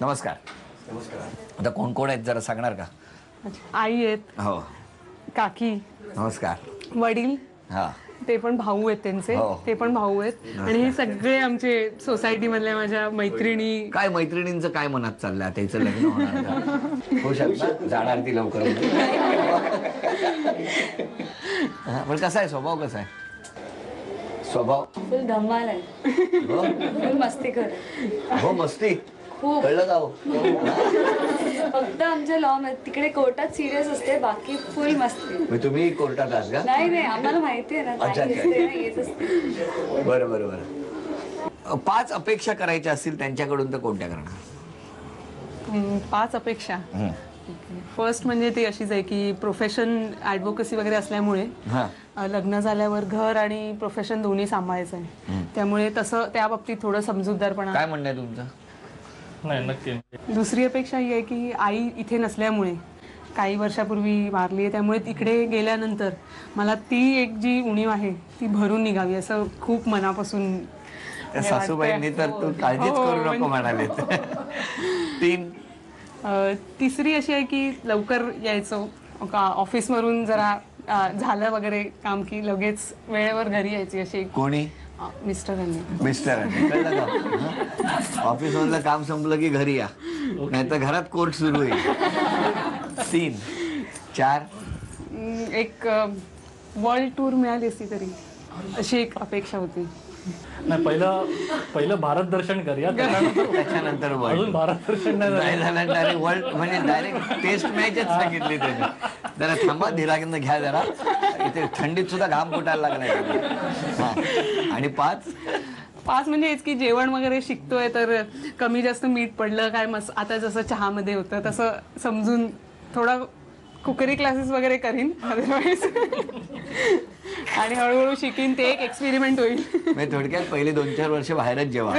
नमस्कार. आता कोण कोण आहेत जरा सांगणार का? आई आहेत, हो. काकी, नमस्कार. वडील, हा. ते पण भाऊ आहेत त्यांचे, हो. ते पण भाऊ आहेत आणि हे सगळे आमचे सोसायटी मधल्या माझ्या मैत्रिणी. काय मैत्रिणींचं काय मनात चाललंय? त्याचं लग्न होणार का? होऊ शकतं, जाणार ती लवकर. पण कसा आहे स्वभाव? कसा आहे स्वभाव? फुल धमाल आहे. हो? फुल मस्ती कर. हो मस्ती खूप. कळलं का? हो. फक्त आमच्या लॉ तिकडे कोर्टात सिरियस असते, बाकी फुल मस्ती. मग तुम्ही कोर्टात आहात का? नाही नाही, आम्हाला माहिती आहे ना, अच्छा, ताई अच्छा. असते ना, येत असते. बरं बरं बरं. 5 अपेक्षा करायच्या असतील त्यांच्याकडून तर कोणत्या करणार? 5 अपेक्षा. फर्स्ट म्हणजे ती अशीच आहे की प्रोफेशन ऍडव्होकसी वगैरे असल्यामुळे लग्न झाल्यावर घर आणि प्रोफेशन दोन्ही सांभाळायचं आहे. त्यामुळे तसं त्या बाबतीत थोडं समजूतदारपणा. काय म्हणणं आहे तुमचं? नाही, नक्की. दुसरी अपेक्षा ही आहे की आई इथे नसल्यामुळे काही वर्षापूर्वी वारली आहे, त्यामुळे तिकडे गेल्यानंतर मला ती एक जी उणीव आहे ती भरून निघावी असं खूप मनापासून सासूबाईंनी तर तू काळजीच करू नको म्हणालेत. 3. तिसरी अशी आहे की लवकर यायचं ऑफिसवरून, जरा झालं वगैरे काम की लगेच वेळेवर घरी यायची अशी. कोणी? मिस्टरांनी. कळलं का? ऑफिस मधलं काम संपलं की घरी या, नाही तर घरात कोर्ट सुरू होईल. 3. 4. एक वर्ल्ड टूर मिळाली असती तरी अशी एक अपेक्षा होती. नाही, पहिलं भारत दर्शन करूया, त्याच्यानंतर अजून भारत दर्शन नाही झालं. डायरेक्ट वर्ल्ड म्हणजे डायरेक्ट टेस्ट मॅचच सांगितली त्याने. जरा थांबा, धीरागंद घ्या जरा, इथे थंडीत सुद्धा घाम फुटायला लागलाय. आणि 5 म्हणजे हेच की जेवण वगैरे शिकतोय तर कमी जास्त मीठ पडलं काय, आता जसं चहामध्ये होतं तसं समजून थोडा कुकरी क्लासेस वगैरे करीन अदरवाईज. आणि हळूहळू शिकीन, ते एक एक्सपेरिमेंट होईल. म्हणजे थोडक्यात पहिले 2-4 वर्ष बाहेरच जेवा.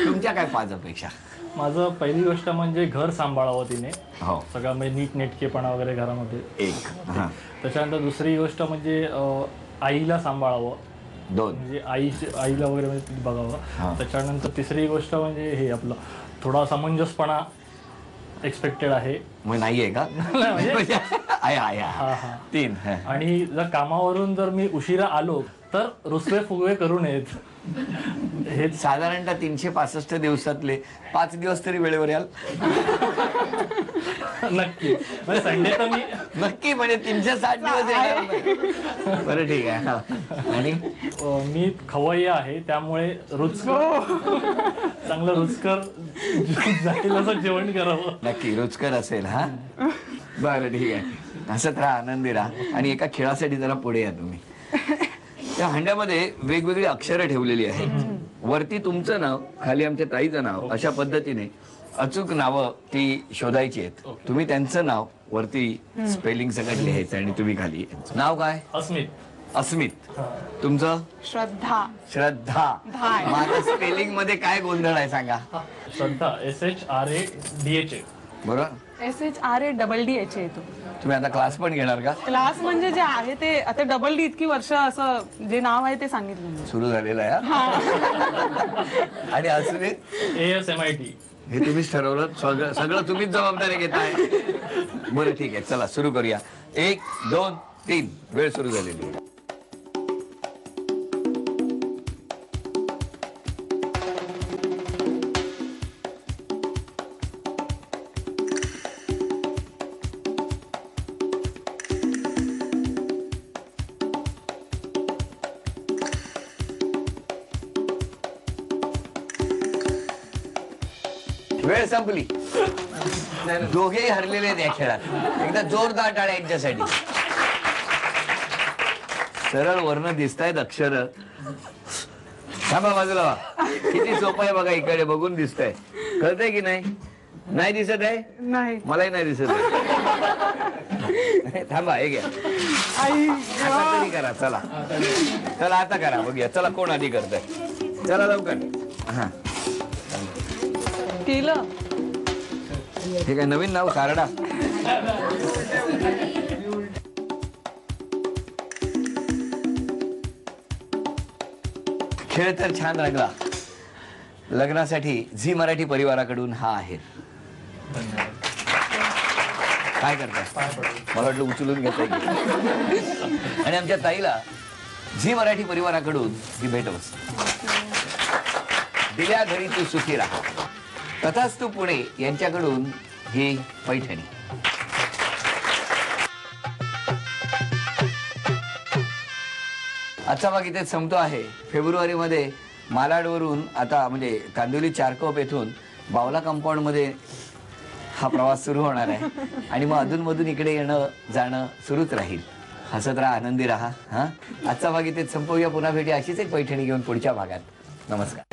तुमच्या काय 5 अपेक्षा? माझं पहिली गोष्ट म्हणजे घर सांभाळावं तिने. हो. सगळं म्हणजे नीट नेटकेपणा वगैरे घरामध्ये. 1. त्याच्यानंतर दुसरी गोष्ट म्हणजे आईला सांभाळावं. 2. म्हणजे आईला वगैरे म्हणजे बघावं. त्याच्यानंतर तिसरी गोष्ट म्हणजे हे आपलं थोडा समंजसपणा एक्सपेक्टेड आहे. मग नाहीये का? आहे. 3. आणि जर कामावरून जर मी उशिरा आलो तर रुसवे फुगवे करू नयेत. हे साधारणतः 365 दिवसातले 5 दिवस तरी वेळेवर याल. नक्की. म्हणजे संडे तर मी नक्की, म्हणजे 360 दिवस येणार. बरं, ठीक आहे. आणि मी खवय्या आहे, त्यामुळे चांगलं रुचकर जाईल असं जेवण करावं. नक्की रुचकर असेल. हा, बरं, ठीक आहे. हसत राहा, आनंदी राहा आणि एका खेळासाठी जरा पुढे या तुम्ही. त्या हांड्यामध्ये वेगवेगळी अक्षरं ठेवलेली आहेत. वरती तुमचं नाव, खाली आमच्या ताईचं नाव, अशा पद्धतीने अचूक नावं ती शोधायची आहेत. तुम्ही त्यांचं नाव वरती स्पेलिंग सगळं लिहायचं आणि तुम्ही खाली. नाव काय? अस्मित. तुमचं? श्रद्धा. माझं स्पेलिंग मध्ये काय गोंधळ आहे सांगा. श्रद्धा SHRADHA. बरोबर. SHRADDH येतो. तुम्ही आता क्लास पण घेणार का? क्लास म्हणजे जे आहे ते आता डबल डी इतकी वर्ष असं जे नाव आहे ते सांगितलं सुरू झालेलं आहे. आणि अस्मित ASMIT. हे तुम्हीच ठरवलं, सगळं तुम्हीच जबाबदारी घेताय. बरं, ठीक आहे, चला सुरू करूया. 1, 2, 3. वेळ सुरू झालेली. वेळ संपली. दोघेही हरलेले आहेत या खेळात. एकदा जोरदार टाळ्या यांच्यासाठी. सरळ वर्ण दिसतायत अक्षर. थांबा, बाजूला वा. किती सोपं आहे बघा, इकडे बघून दिसतंय. कळतंय की नाही? नाही दिसत आहे? नाही. मलाही नाही दिसत आहे. थांबा, हे घ्या. आता तरी करा. चला आता करा, बघूया. चला कोण आधी करतंय. चला लवकर. हा, केलं. हे काय नवीन नाव? कारडा. खेळ तर छान रंगला. लग्नासाठी झी मराठी परिवाराकडून हा आहे. धन्यवाद. काय करताय? मला वाटलं उचलून घेताय की. आणि आमच्या ताईला झी मराठी परिवाराकडून ही भेटवस्तू. दिल्या घरी तू सुखी राहा. तथास्तु पुणे यांच्याकडून ही पैठणी. आजचा भाग इथेच संपतो आहे. फेब्रुवारीमध्ये मालाडवरून आता म्हणजे कांदिवली चारकोप येथून बावला कंपाऊंड मध्ये हा प्रवास सुरू होणार आहे आणि मग अधूनमधून इकडे येणं जाणं सुरूच राहील. हसत राहा, आनंदी राहा. हा, आजचा भाग इथेच संपवूया. पुन्हा भेटूया अशीच एक पैठणी घेऊन पुढच्या भागात. नमस्कार.